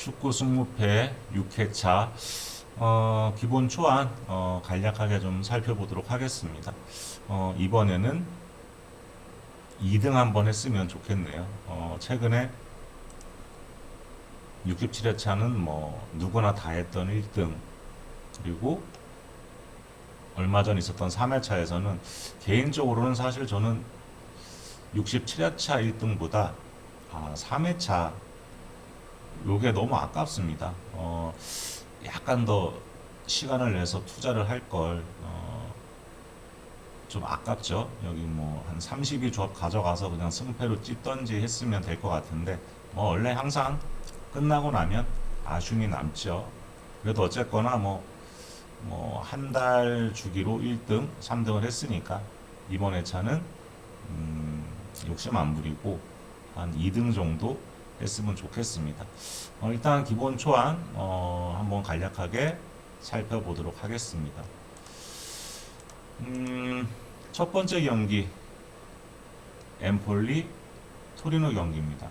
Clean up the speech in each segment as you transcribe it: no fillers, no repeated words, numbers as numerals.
축구 승무패 6회차 기본 초안 간략하게 좀 살펴보도록 하겠습니다. 이번에는 2등 한번 했으면 좋겠네요. 최근에 67회차는 뭐 누구나 다 했던 1등, 그리고 얼마 전 있었던 3회차에서는 개인적으로는 사실 저는 67회차 1등보다 3회차 요게 너무 아깝습니다. 약간 더 시간을 내서 투자를 할 걸, 좀 아깝죠. 여기 뭐 한 30일 조합 가져가서 그냥 승패로 찢던지 했으면 될 것 같은데, 뭐 원래 항상 끝나고 나면 아쉬움이 남죠. 그래도 어쨌거나 뭐 한 달 주기로 1등, 3등을 했으니까 이번 회차는 욕심 안 부리고 한 2등 정도 했으면 좋겠습니다. 일단 기본 초안 한번 간략하게 살펴보도록 하겠습니다. 첫 번째 경기 엠폴리 토리노 경기입니다.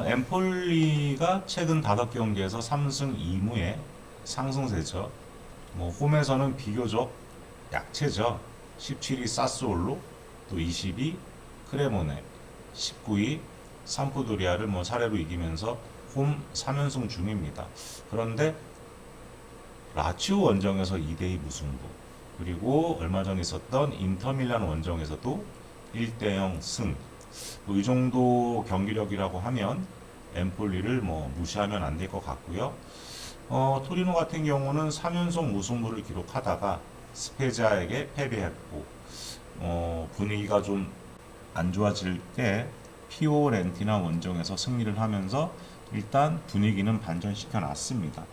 엠폴리가 최근 5경기에서 3승 2무의 상승세죠. 뭐 홈에서는 비교적 약체죠. 17위 사스올로, 또 22위 크레모네, 19위 삼프도리아를 뭐 차례로 이기면서 홈 3연승 중입니다. 그런데 라치오 원정에서 2대2 무승부, 그리고 얼마 전 있었던 인터밀란 원정에서도 1대0 승. 뭐 이 정도 경기력이라고 하면 엠폴리를 뭐 무시하면 안 될 것 같고요. 토리노 같은 경우는 3연속 무승부를 기록하다가 스페지아에게 패배했고, 분위기가 좀 안 좋아질 때 피오렌티나 원정에서 승리를 하면서 일단 분위기는 반전시켜 놨습니다.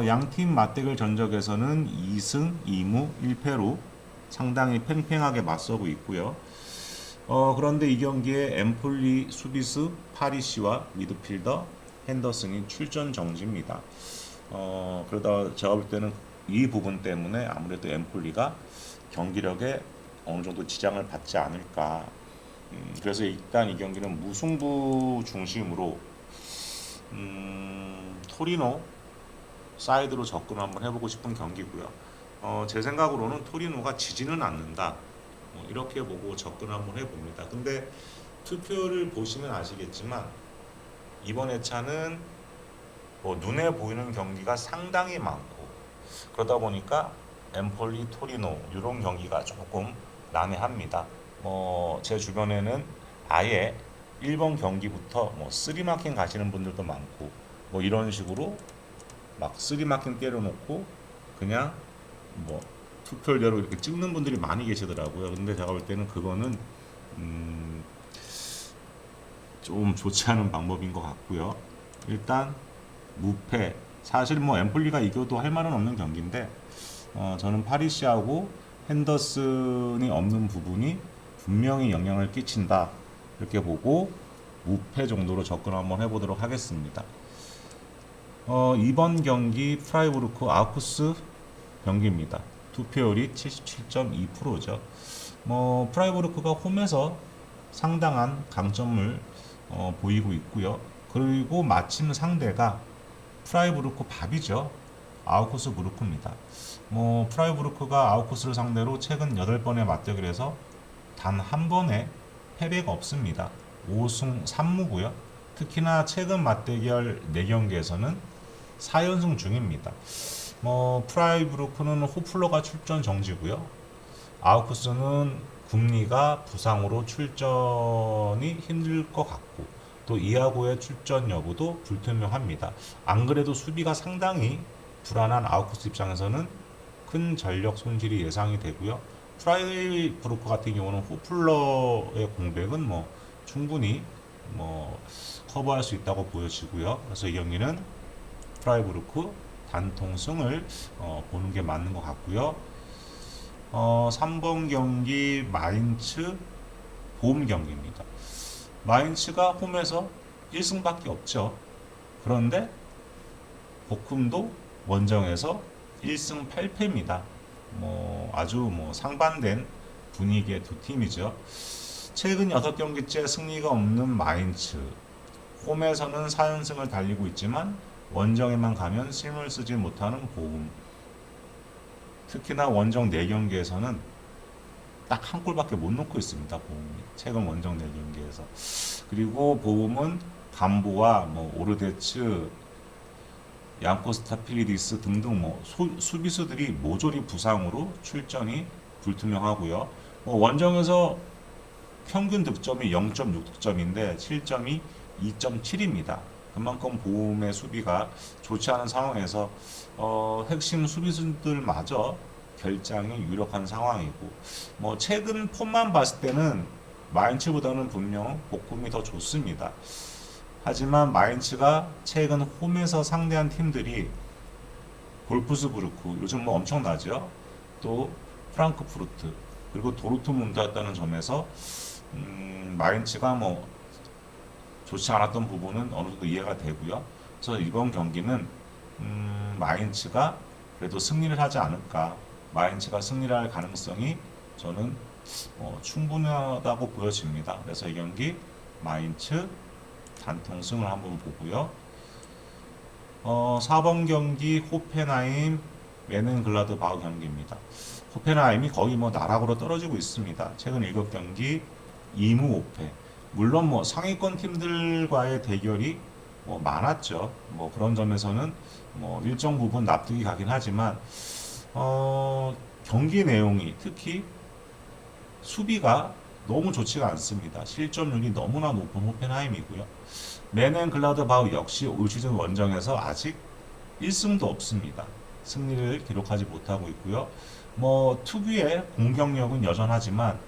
양팀 맞대결 전적에서는 2승 2무 1패로 상당히 팽팽하게 맞서고 있고요. 그런데 이 경기에 엠폴리 수비수 파리시와 미드필더 핸더슨이 출전 정지입니다. 그러다 제가 볼 때는 이 부분 때문에 아무래도 엠폴리가 경기력에 어느 정도 지장을 받지 않을까. 그래서 일단 이 경기는 무승부 중심으로 토리노 사이드로 접근 한번 해보고 싶은 경기고요. 제 생각으로는 토리노가 지지는 않는다, 이렇게 보고 접근 한번 해봅니다. 근데 투표를 보시면 아시겠지만 이번 회차는 뭐 눈에 보이는 경기가 상당히 많고, 그러다 보니까 엠폴리 토리노 이런 경기가 조금 난해합니다. 제 주변에는 아예 1번 경기부터 뭐 3마킹 가시는 분들도 많고, 뭐 이런 식으로 막 3마킹 때려놓고 그냥 뭐 투표대로 이렇게 찍는 분들이 많이 계시더라고요. 근데 제가 볼 때는 그거는 좀 좋지 않은 방법인 것 같고요. 일단 무패, 사실 뭐 엠폴리가 이겨도 할 말은 없는 경기인데, 저는 파리시하고 핸더슨이 없는 부분이 분명히 영향을 끼친다, 이렇게 보고 무패 정도로 접근 한번 해보도록 하겠습니다. 이번 경기 프라이부르크 아우쿠스 경기입니다. 투표율이 77.2%죠. 프라이부르크가 홈에서 상당한 강점을 보이고 있고요. 그리고 마침 상대가 프라이부르크 밥이죠. 아우쿠스 부르크입니다. 프라이부르크가 아우쿠스를 상대로 최근 8번의 맞대결에서 단 한 번의 패배가 없습니다. 5승 3무고요. 특히나 최근 맞대결 4경기에서는 4연승 중입니다. 프라이부르크는 호플러가 출전 정지고요. 아우쿠스는 금리가 부상으로 출전이 힘들 것 같고, 또 이하고의 출전 여부도 불투명합니다. 안 그래도 수비가 상당히 불안한 아우쿠스 입장에서는 큰 전력 손실이 예상이 되고요. 프라이부르크 같은 경우는 호플러의 공백은 뭐 충분히 커버할 수 있다고 보여지고요. 그래서 이 경기는 프라이부르크 단통승을 보는 게 맞는 것 같고요. 3번 경기 마인츠 홈 경기입니다. 마인츠가 홈에서 1승밖에 없죠. 그런데 보쿰도 원정에서 1승 8패입니다. 아주 상반된 분위기의 두 팀이죠. 최근 6경기째 승리가 없는 마인츠, 홈에서는 4연승을 달리고 있지만 원정에만 가면 힘을 쓰지 못하는 보움. 특히나 원정 4경기에서는 딱 한 골밖에 못 넣고 있습니다. 보험이 최근 원정 4경기에서. 그리고 보험은 감보와 뭐 오르데츠, 양코스타필리디스 등등 뭐 수비수들이 모조리 부상으로 출전이 불투명하고요. 뭐 원정에서 평균 득점이 0.6득점인데 7점이 2.7입니다. 그만큼 보험의 수비가 좋지 않은 상황에서 핵심 수비수들마저 결장이 유력한 상황이고, 뭐 최근 폼만 봤을 때는 마인츠보다는 분명 복금이 더 좋습니다. 하지만 마인츠가 최근 홈에서 상대한 팀들이 볼프스부르크 요즘 뭐 엄청나죠. 또 프랑크푸르트 그리고 도르트문트였다는 점에서 마인츠가 뭐 좋지 않았던 부분은 어느 정도 이해가 되고요. 그래서 이번 경기는 마인츠가 그래도 승리를 하지 않을까. 마인츠가 승리를 할 가능성이 저는 충분하다고 보여집니다. 그래서 이 경기 마인츠 단통승을 한번 보고요. 4번 경기 호펜하임 메넨글라드바흐 경기입니다. 호펜하임이 거의 뭐 나락으로 떨어지고 있습니다. 최근 7경기 2무 5패. 물론 뭐 상위권 팀들과의 대결이 뭐 많았죠. 뭐 그런 점에서는 뭐 일정 부분 납득이 가긴 하지만 경기 내용이 특히 수비가 너무 좋지가 않습니다. 실점률이 너무나 높은 호펜하임이고요. 메넨글라드바흐 역시 올 시즌 원정에서 아직 1승도 없습니다. 승리를 기록하지 못하고 있고요. 뭐 특유의 공격력은 여전하지만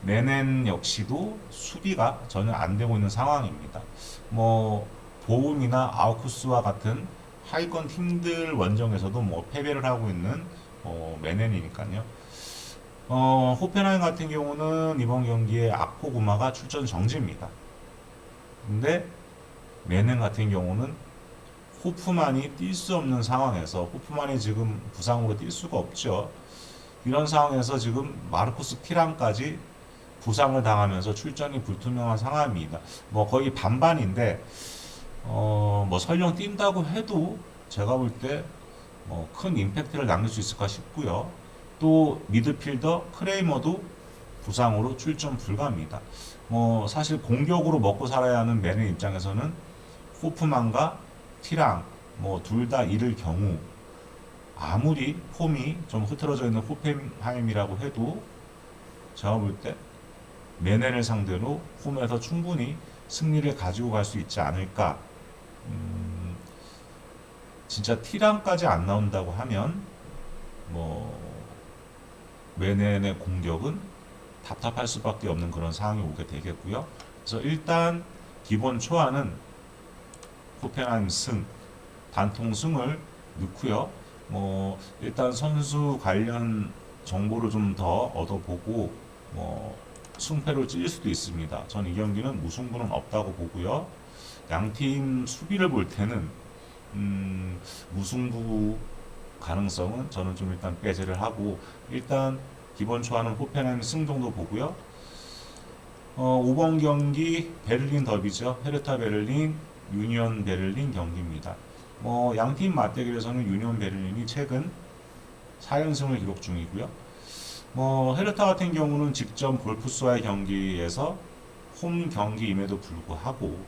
메넨 역시도 수비가 전혀 안 되고 있는 상황입니다. 뭐 보움이나 아우쿠스와 같은 하위권 팀들 원정에서도 뭐 패배를 하고 있는 메넨이니까요. 호펜하임 같은 경우는 이번 경기에 아코구마가 출전 정지입니다. 근데 메넨 같은 경우는 호프만이 뛸 수 없는 상황에서 호프만이 지금 부상으로 뛸 수가 없죠. 이런 상황에서 지금 마르코스 티람까지 부상을 당하면서 출전이 불투명한 상황입니다. 뭐 거의 반반인데 뭐 설령 뛴다고 해도 제가 볼 때 큰 임팩트를 남길 수 있을까 싶고요. 또 미드필더 크레이머도 부상으로 출전 불가합니다. 뭐 사실 공격으로 먹고 살아야 하는 메넨 입장에서는 호프만과 티랑 뭐 둘 다 잃을 경우 아무리 폼이 좀 흐트러져 있는 호펜하임이라고 해도 제가 볼 때 메넨을 상대로 홈에서 충분히 승리를 가지고 갈 수 있지 않을까. 진짜 티랑까지 안 나온다고 하면 뭐 메넨의 공격은 답답할 수밖에 없는 그런 상황이 오게 되겠고요. 그래서 일단 기본 초안은 호펜하임 승, 단통 승을 넣고요. 뭐 일단 선수 관련 정보를 좀 더 얻어보고 뭐 승패로 찔릴 수도 있습니다. 전 이 경기는 무승부는 없다고 보고요. 양팀 수비를 볼 때는 무승부 가능성은 저는 좀 일단 배제를 하고 일단 기본 초안은 호펜하임 승 정도 보고요. 5번 경기 베를린 더비죠. 헤르타 베를린, 유니온 베를린 경기입니다. 뭐 양팀 맞대결에서는 유니온 베를린이 최근 4연승을 기록 중이고요. 뭐 헤르타 같은 경우는 직전 볼프스와의 경기에서 홈 경기임에도 불구하고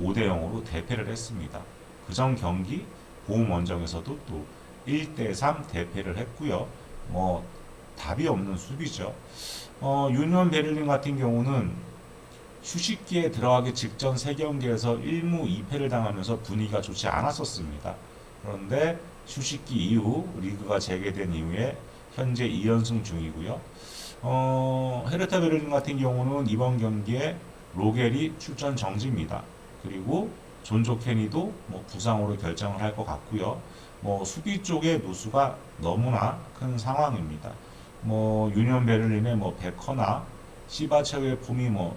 5대0으로 대패를 했습니다. 그전 경기 보험 원정에서도 또 1대3 대패를 했고요. 뭐 답이 없는 수비죠. 유니온 베를린 같은 경우는 휴식기에 들어가기 직전 3경기에서 1무 2패를 당하면서 분위기가 좋지 않았었습니다. 그런데 휴식기 이후 리그가 재개된 이후에 현재 2연승 중이고요. 헤르타 베를린 같은 경우는 이번 경기에 로겔이 출전 정지입니다. 그리고 존조 케니도 뭐 부상으로 결정을 할 것 같고요. 뭐 수비 쪽의 누수가 너무나 큰 상황입니다. 뭐 유니온 베를린의 뭐 베커나 시바체의 폼이 뭐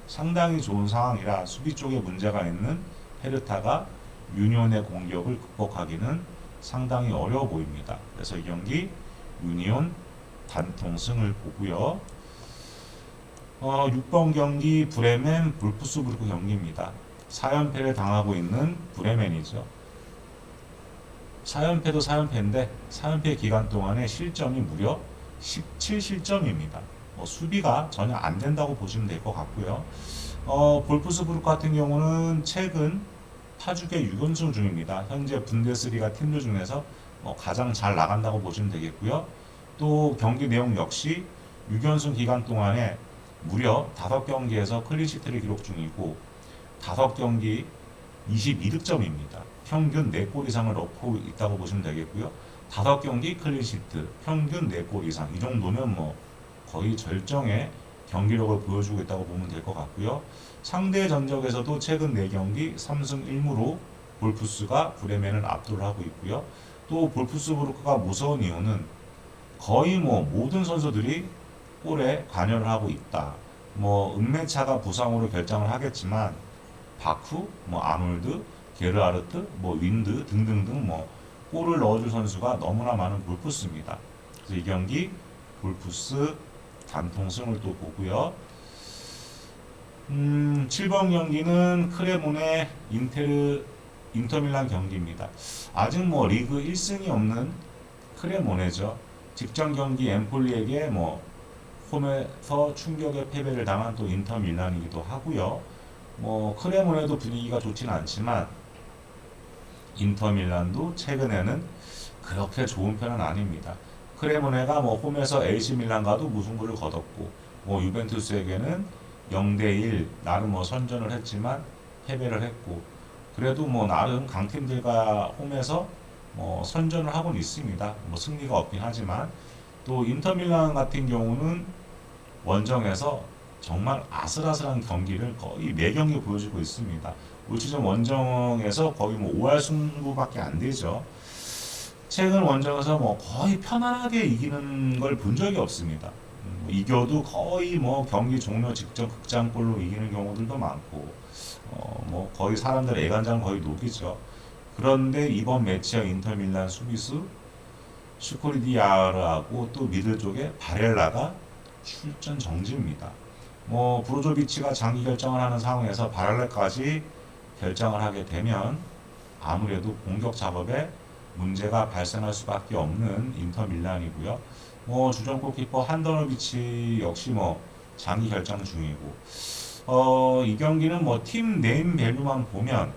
상당히 좋은 상황이라 수비 쪽에 문제가 있는 헤르타가 유니온의 공격을 극복하기는 상당히 어려워 보입니다. 그래서 이 경기 유니온 단통승을 보고요. 6번 경기 브레멘 볼프스부르크 경기입니다. 4연패를 당하고 있는 브레멘이죠. 4연패도 4연패인데 4연패 기간 동안의 실점이 무려 17실점입니다. 수비가 전혀 안 된다고 보시면 될 것 같고요. 볼프스부르크 같은 경우는 최근 파죽의 6연승 중입니다. 현재 분데스리가 팀들 중에서 가장 잘 나간다고 보시면 되겠고요. 또 경기 내용 역시 6연승 기간 동안에 무려 5경기에서 클린시트를 기록 중이고 5경기 22득점입니다. 평균 4골 이상을 넣고 있다고 보시면 되겠고요. 5경기 클린시트, 평균 4골 이상. 이 정도면 거의 절정의 경기력을 보여주고 있다고 보면 될 것 같고요. 상대 전적에서도 최근 4경기 3승 1무로 볼프스가 브레멘을 압도를 하고 있고요. 또 볼프스부르크가 무서운 이유는 거의 모든 선수들이 골에 관여를 하고 있다. 은메차가 부상으로 결장을 하겠지만 바쿠, 아놀드, 게르하르트, 윈드 등등등 골을 넣어줄 선수가 너무나 많은 볼프스입니다. 그래서 이 경기 볼프스 단통승을 또 보고요. 7번 경기는 크레모네 인터밀란 경기입니다. 아직 리그 1승이 없는 크레모네죠. 직전 경기 엠폴리에게 홈에서 충격의 패배를 당한 또 인터밀란이기도 하고요. 크레모네도 분위기가 좋지는 않지만 인터밀란도 최근에는 그렇게 좋은 편은 아닙니다. 크레모네가 홈에서 AC 밀란과도 무승부를 거뒀고 유벤투스에게는 0대1 나름 선전을 했지만 패배를 했고 그래도 나름 강팀들과 홈에서 선전을 하고는 있습니다. 승리가 없긴 하지만 또 인터밀란 같은 경우는 원정에서 정말 아슬아슬한 경기를 거의 매 경기 보여주고 있습니다. 올 시즌 원정에서 거의 5할 승부밖에 안 되죠. 최근 원정에서 거의 편안하게 이기는 걸 본 적이 없습니다. 이겨도 거의 경기 종료 직전 극장골로 이기는 경우들도 많고 거의 사람들 애간장 거의 녹이죠. 그런데 이번 매치의 인터밀란 수비수 슈코리디아르하고 또 미들 쪽에 바렐라가 출전 정지입니다. 브로조비치가 장기 결정을 하는 상황에서 바렐라까지 결정을 하게 되면 아무래도 공격 작업에 문제가 발생할 수밖에 없는 인터밀란이고요. 주전 골키퍼 한더노비치 역시 장기 결정 중이고 이 경기는 팀 네임 밸류만 보면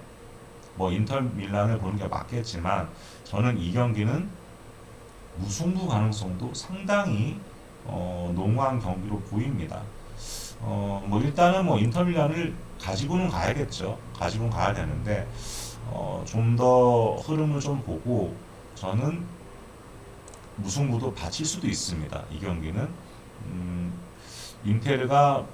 인터밀란을 보는 게 맞겠지만 저는 이 경기는 무승부 가능성도 상당히 농후한 경기로 보입니다. 일단은 인터밀란을 가지고는 가야겠죠. 가지고는 가야 되는데 좀 더 흐름을 좀 보고 저는 무승부도 받칠 수도 있습니다. 이 경기는 인테르가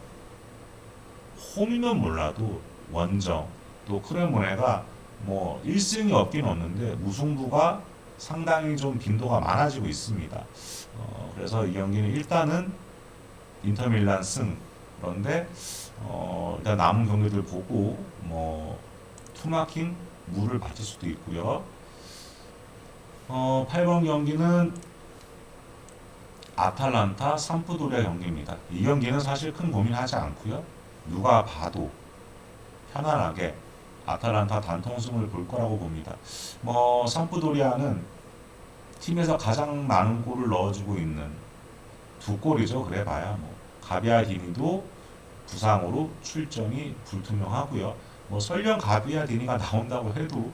홈이면 몰라도 원정 또 크레모네가 1승이 없긴 없는데 무승부가 상당히 좀 빈도가 많아지고 있습니다. 그래서 이 경기는 일단은 인터밀란 승. 그런데 일단 남은 경기들 보고 투마킹 무를 받칠 수도 있고요. 8번 경기는 아탈란타 삼프도리아 경기입니다. 이 경기는 사실 큰 고민하지 않고요. 누가 봐도 편안하게 아탈란타 단통승을 볼 거라고 봅니다. 삼프도리아는 팀에서 가장 많은 골을 넣어주고 있는 2골이죠. 그래봐야 가비아디니도 부상으로 출전이 불투명하고요. 설령 가비아디니가 나온다고 해도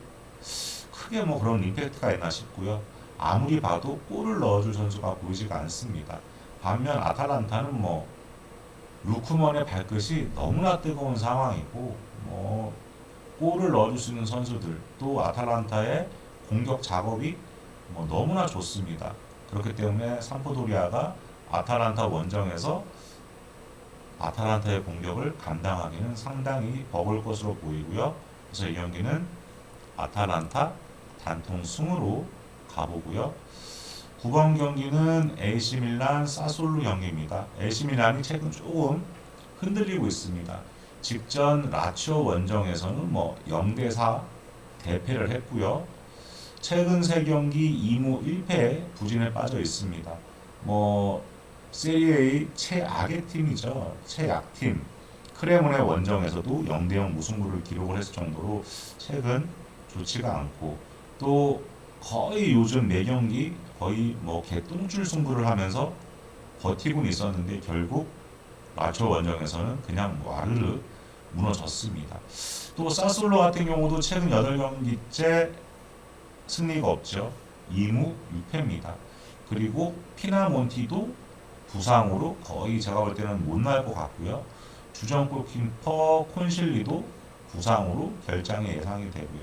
크게 그런 임팩트가 있나 싶고요. 아무리 봐도 골을 넣어줄 선수가 보이지가 않습니다. 반면 아탈란타는 루크먼의 발끝이 너무나 뜨거운 상황이고 골을 넣어줄 수 있는 선수들 또 아탈란타의 공격 작업이 너무나 좋습니다. 그렇기 때문에 삼프도리아가 아탈란타 원정에서 아탈란타의 공격을 감당하기는 상당히 버거울 것으로 보이고요. 그래서 이 경기는 아탈란타 단통 승으로 가보고요. 9번 경기는 AC 밀란 사솔루 경기입니다. AC 밀란이 최근 조금 흔들리고 있습니다. 직전 라치오 원정에서는 0대4 대패를 했고요. 최근 3경기 2무 1패 부진에 빠져 있습니다. 세리에의 최악의 팀이죠. 최약팀. 크레몬의 원정에서도 0대0 무승부를 기록을 했을 정도로 최근 좋지가 않고, 또 거의 요즘 매 경기 거의 뭐 개똥줄 승부를 하면서 버티고 있었는데 결국 라초 원정에서는 그냥 와르르 무너졌습니다. 또 사솔로 같은 경우도 최근 8경기째 승리가 없죠. 2무 6패입니다. 그리고 피나몬티도 부상으로 거의 제가 볼 때는 못 날 것 같고요. 주전 골키퍼 콘실리도 부상으로 결장이 예상이 되고요.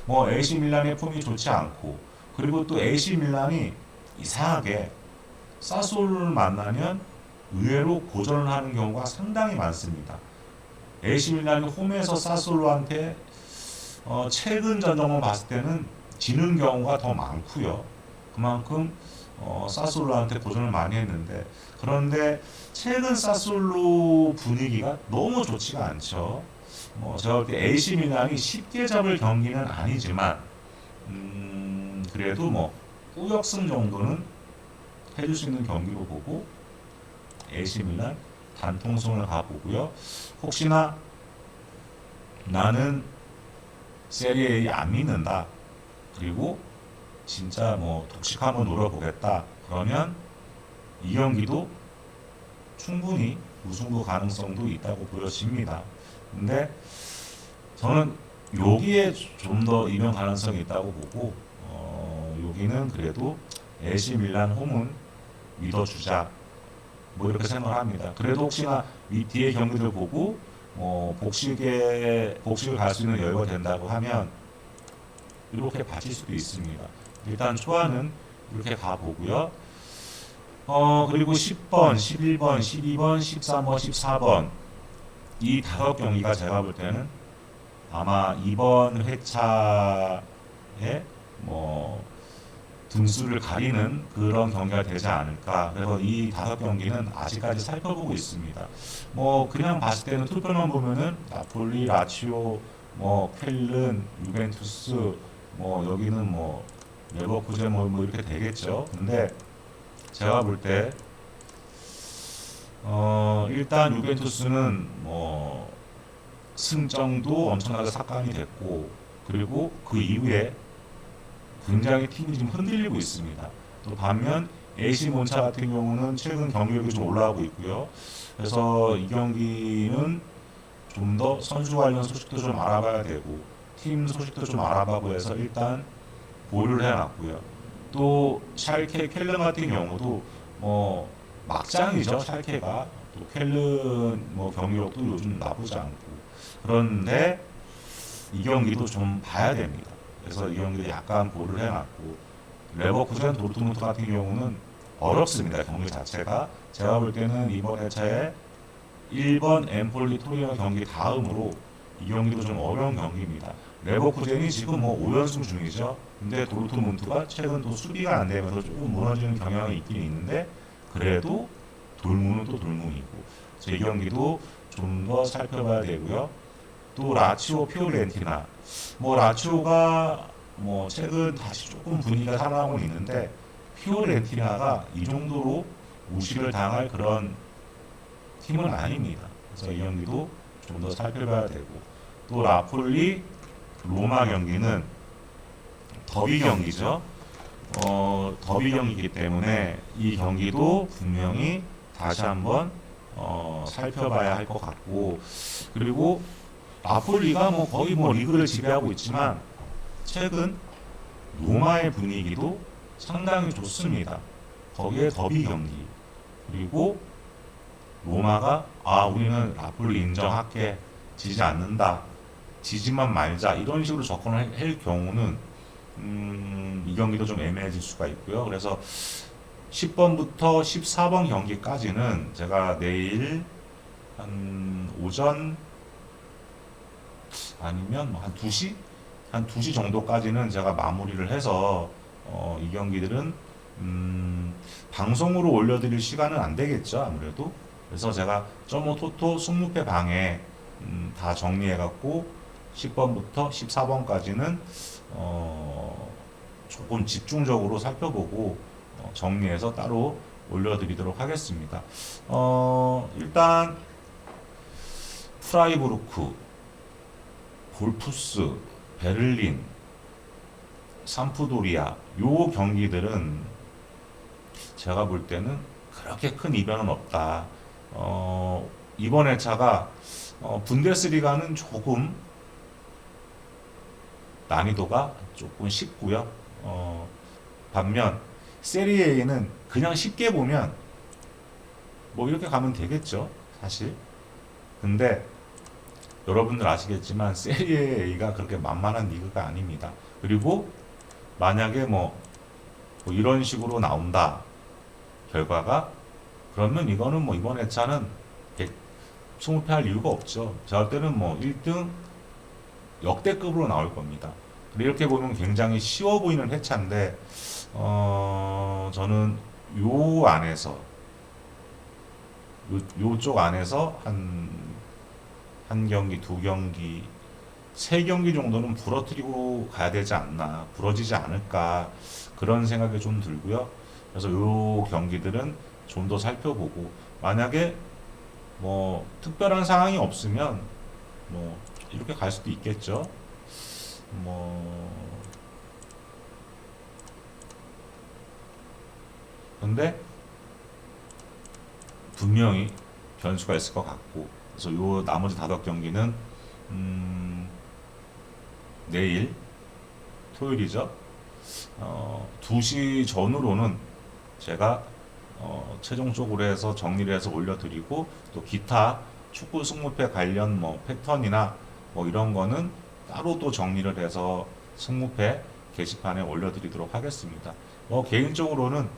뭐 AC 밀란의 폼이 좋지 않고, 그리고 또 AC 밀란이 이상하게 사솔을 만나면 의외로 고전을 하는 경우가 상당히 많습니다. AC 밀란이 홈에서 사솔로한테 최근 전적만 봤을 때는 지는 경우가 더 많고요. 그만큼 사솔로한테 고전을 많이 했는데, 그런데 최근 사솔로 분위기가 너무 좋지가 않죠. 제가 볼 때 AC 밀란이 쉽게 잡을 경기는 아니지만 그래도 뭐 꾸역승 정도는 해줄 수 있는 경기로 보고 AC 밀란 단통승을 가보고요. 혹시나 나는 세리에 안 믿는다, 그리고 진짜 뭐 독식 한번 노려보겠다, 그러면 이 경기도 충분히 우승부 가능성도 있다고 보여집니다. 근데 저는 여기에 좀 더 이변 가능성이 있다고 보고, 여기는 그래도 AC 밀란 홈은 믿어주자, 뭐 이렇게 생각을 합니다. 그래도 혹시나 이 뒤에 경기들 보고 복식을 갈 수 있는 여유가 된다고 하면 이렇게 바칠 수도 있습니다. 일단 초안은 이렇게 가보고요. 그리고 10번, 11번, 12번, 13번, 14번 이 5경기가 제가 볼 때는 아마 이번 회차에 뭐 등수를 가리는 그런 경기가 되지 않을까. 그래서 이 5경기는 아직까지 살펴보고 있습니다. 뭐 그냥 봤을 때는 투표만 보면은 나폴리, 라치오, 뭐 켈른, 유벤투스, 뭐 여기는 뭐 레버쿠젠 뭐 이렇게 되겠죠. 근데 제가 볼 때 일단 유벤투스는 뭐 승정도 엄청나게 삭감이 됐고, 그리고 그 이후에 굉장히 팀이 지금 흔들리고 있습니다. 또 반면 AC 몬차 같은 경우는 최근 경기력이 좀 올라오고 있고요. 그래서 이 경기는 좀 더 선수 관련 소식도 좀 알아봐야 되고 팀 소식도 좀 알아봐고 해서 일단 보류를 해놨고요. 또 샬케 켈른 같은 경우도 뭐 막장이죠. 샬케가 또 켈른 뭐 경기력도 요즘 나쁘지 않고, 그런데 이 경기도 좀 봐야 됩니다. 그래서 이 경기도 약간 보류를 해놨고, 레버쿠젠 도르트문트 같은 경우는 어렵습니다. 경기 자체가 제가 볼 때는 이번 회차에 1번 엠폴리 토리노 경기 다음으로 이 경기도 좀 어려운 경기입니다. 레버쿠젠이 지금 뭐 5연승 중이죠. 근데 도르트문트가 최근 또 수비가 안 되면서 조금 무너지는 경향이 있긴 있는데, 그래도 돌문은 또 돌문이고, 그래서 이 경기도 좀 더 살펴봐야 되고요. 또 라치오 피오렌티나, 뭐 라치오가 뭐 최근 다시 조금 분위기가 살아나고 있는데 피오렌티나가 이 정도로 무시를 당할 그런 팀은 아닙니다. 그래서 이 경기도 좀 더 살펴봐야 되고, 또 나폴리 로마 경기는 더비 경기죠. 더비 경기이기 때문에 이 경기도 분명히 다시 한번 살펴봐야 할 것 같고, 그리고 나폴리가 뭐 거의 뭐 리그를 지배하고 있지만 최근 로마의 분위기도 상당히 좋습니다. 거기에 더비 경기, 그리고 로마가 우리는 나폴리 인정할게, 지지 않는다, 지지만 말자, 이런 식으로 접근을 할 경우는 이 경기도 좀 애매해질 수가 있고요. 그래서 10번부터 14번 경기까지는 제가 내일 한 오전 아니면 한 2시? 한 2시 정도까지는 제가 마무리를 해서 이 경기들은 방송으로 올려드릴 시간은 안 되겠죠, 아무래도. 그래서 제가 점오 토토 20패 방에 다 정리해갖고 10번부터 14번까지는 조금 집중적으로 살펴보고 정리해서 따로 올려드리도록 하겠습니다. 일단 프라이부르크, 볼프스, 베를린, 삼프도리아 요 경기들은 제가 볼 때는 그렇게 큰 이변은 없다. 이번 회차가 분데스리가는 조금 난이도가 조금 쉽고요. 반면 세리에는 그냥 쉽게 보면 뭐 이렇게 가면 되겠죠, 사실. 근데 여러분들 아시겠지만 세리에 A가 그렇게 만만한 리그가 아닙니다. 그리고 만약에 뭐 이런 식으로 나온다 결과가, 그러면 이거는 뭐 이번 회차는 20패 할 이유가 없죠. 제가 볼 때는 뭐 1등 역대급으로 나올 겁니다. 이렇게 보면 굉장히 쉬워 보이는 회차인데 저는 요 안에서 요쪽 안에서 한 경기, 두 경기, 세 경기 정도는 부러뜨리고 가야 되지 않나, 부러지지 않을까, 그런 생각이 좀 들고요. 그래서 요 경기들은 좀 더 살펴보고, 만약에 뭐 특별한 상황이 없으면 뭐 이렇게 갈 수도 있겠죠. 근데 분명히 변수가 있을 것 같고, 그래서 요 나머지 5경기는 내일 토요일이죠. 2시 전후로는 제가 최종적으로 해서 정리를 해서 올려드리고, 또 기타 축구 승무패 관련 뭐 패턴이나 뭐 이런 거는 따로 또 정리를 해서 승무패 게시판에 올려드리도록 하겠습니다. 개인적으로는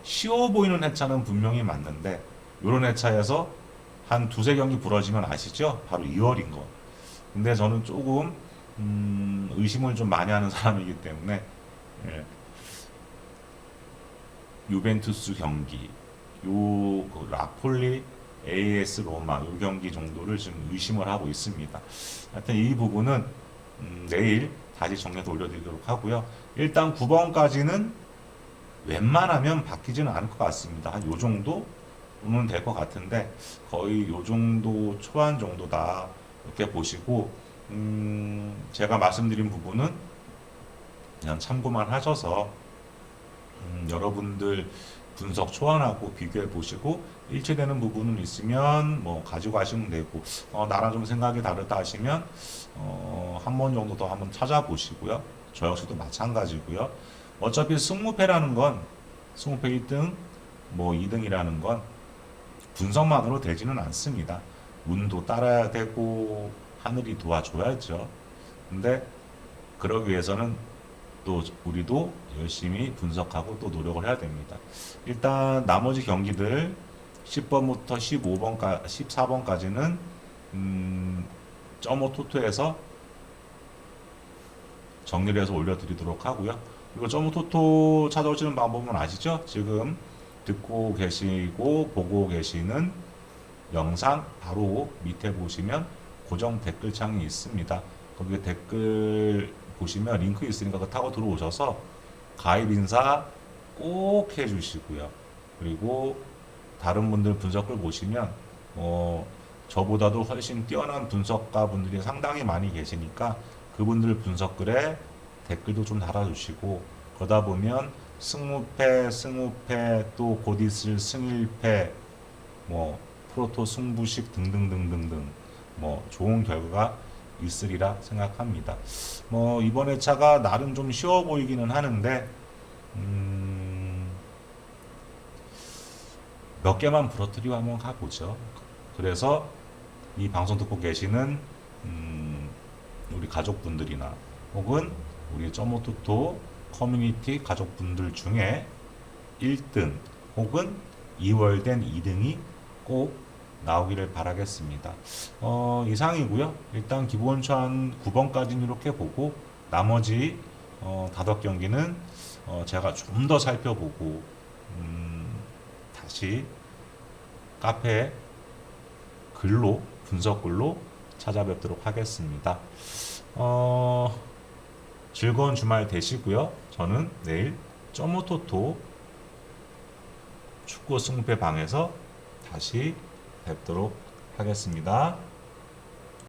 쉬워 보이는 회차는 분명히 맞는데, 이런 회차에서 한 두세 경기 부러지면 아시죠? 바로 2월인 거. 근데 저는 조금 의심을 좀 많이 하는 사람이기 때문에, 예, 유벤투스 경기, 그 라폴리, AS 로마 요 경기 정도를 좀 의심을 하고 있습니다. 하여튼 이 부분은 내일 다시 정리해서 올려드리도록 하고요. 일단 9번까지는 웬만하면 바뀌지는 않을 것 같습니다. 한 요 정도는 될 것 같은데, 거의 요 정도 초반 정도다 이렇게 보시고, 제가 말씀드린 부분은 그냥 참고만 하셔서 여러분들 분석 초안하고 비교해 보시고, 일치되는 부분은 있으면 뭐 가지고 가시면 되고, 나랑 좀 생각이 다르다 하시면 한 번 정도 더 한번 찾아보시고요. 저 역시도 마찬가지고요. 어차피 승무패라는 건, 승무패 1등 뭐 2등이라는 건 분석만으로 되지는 않습니다. 운도 따라야 되고 하늘이 도와줘야죠. 근데 그러기 위해서는 또 우리도 열심히 분석하고 또 노력을 해야 됩니다. 일단 나머지 경기들 10번부터 15번까지, 14번까지는 점오 토토에서 정리를 해서 올려드리도록 하고요. 그리고 점오 토토 찾아오시는 방법은 아시죠? 지금 듣고 계시고 보고 계시는 영상 바로 밑에 보시면 고정 댓글창이 있습니다. 거기에 댓글 보시면 링크 있으니까 그거 타고 들어오셔서 가입 인사 꼭 해주시고요. 그리고 다른 분들 분석글 보시면 저보다도 훨씬 뛰어난 분석가 분들이 상당히 많이 계시니까 그분들 분석글에 댓글도 좀 달아주시고, 그러다 보면 승무패 또 곧 있을 승일패, 뭐 프로토 승부식 등등등등등 뭐 좋은 결과가 있으리라 생각합니다. 이번 회차가 나름 좀 쉬워 보이기는 하는데 몇 개만 부러뜨리고 한번 가보죠. 그래서 이 방송 듣고 계시는 우리 가족분들이나 혹은 우리 점오토토 커뮤니티 가족분들 중에 1등 혹은 2월 된 2등이 꼭 나오기를 바라겠습니다. 이상이고요. 일단 기본초 한 9번까지는 이렇게 보고, 나머지 5경기는 제가 좀 더 살펴보고 다시 카페 글로, 분석 글로 찾아뵙도록 하겠습니다. 즐거운 주말 되시고요. 저는 내일 점오토토 축구 승패 방에서 다시 뵙도록 하겠습니다.